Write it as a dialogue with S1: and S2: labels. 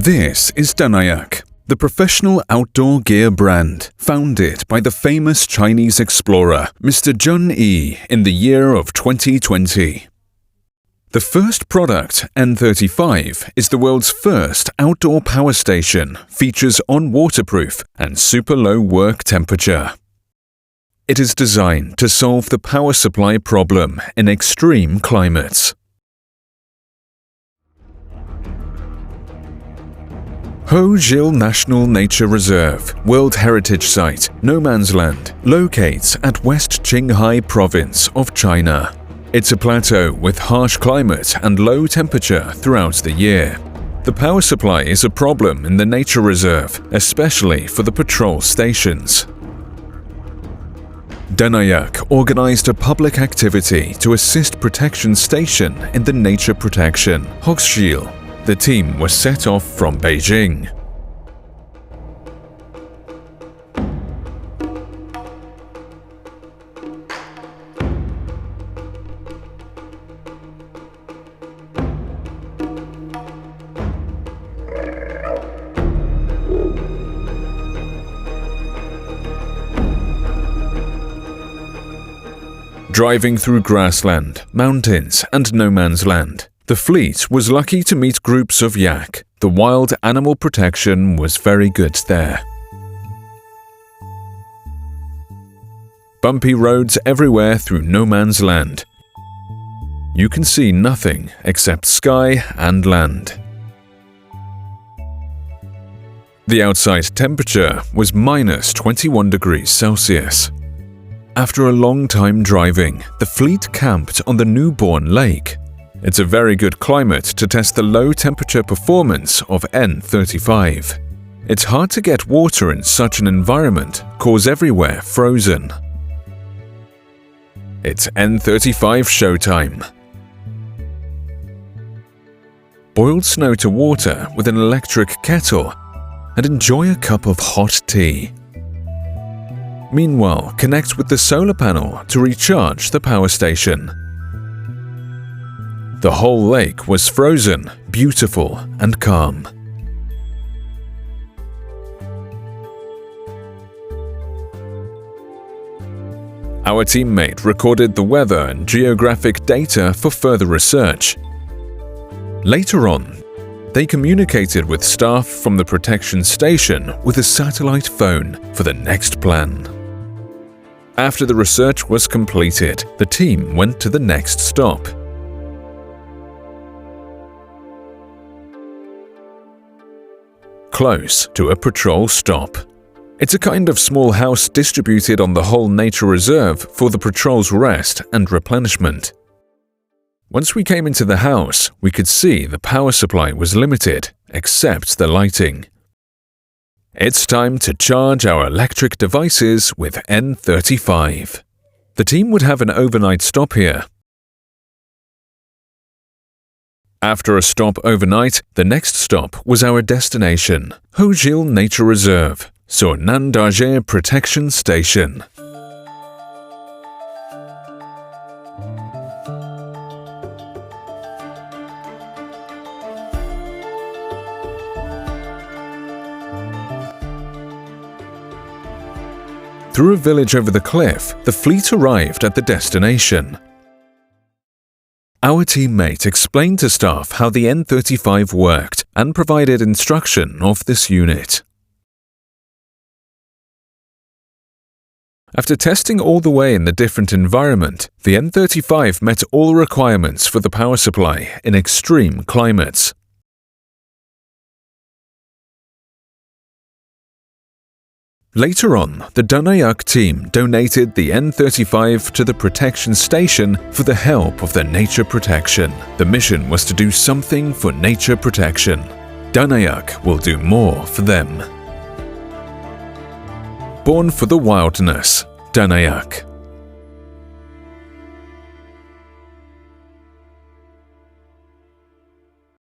S1: This is DynaYak, the professional outdoor gear brand founded by the famous Chinese explorer Mr. Zheng Yi in the year of 2020. The first product, N35, is the world's first outdoor power station, features on-waterproof and super low work temperature. It is designed to solve the power supply problem in extreme climates. Hoh Xil National Nature Reserve, World Heritage Site, No Man's Land, locates at West Qinghai Province of China. It's a plateau with harsh climate and low temperature throughout the year. The power supply is a problem in the nature reserve, especially for the patrol stations. DynaYak organized a public activity to assist protection station in the nature protection, Hoh Xil. The team was set off from Beijing. Driving through grassland, mountains, and no man's land, the fleet was lucky to meet groups of yak. The wild animal protection was very good there. Bumpy roads everywhere through no man's land. You can see nothing except sky and land. The outside temperature was minus 21 degrees Celsius. After a long time driving, the fleet camped on the newborn lake. It's a very good climate to test the low temperature performance of N35. It's hard to get water in such an environment, cause everywhere frozen. It's N35 showtime. Boil snow to water with an electric kettle and enjoy a cup of hot tea. Meanwhile, connect with the solar panel to recharge the power station. The whole lake was frozen, beautiful, and calm. Our teammate recorded the weather and geographic data for further research. Later on, they communicated with staff from the protection station with a satellite phone for the next plan. After the research was completed, the team went to the next stop. Close to a patrol stop. It's a kind of small house distributed on the whole nature reserve for the patrol's rest and replenishment. Once we came into the house, we could see the power supply was limited, except the lighting. It's time to charge our electric devices with N35. The team would have an overnight stop here. After a stop overnight, the next stop was our destination, Hoh Xil Nature Reserve, Nan Protection Station. Through a village over the cliff, the fleet arrived at the destination. Our teammate explained to staff how the N35 worked and provided instruction of this unit. After testing all the way in the different environment, the N35 met all requirements for the power supply in extreme climates. Later on, the DynaYak team donated the N35 to the protection station for the help of the nature protection. The mission was to do something for nature protection. DynaYak will do more for them. Born for the wildness, DynaYak.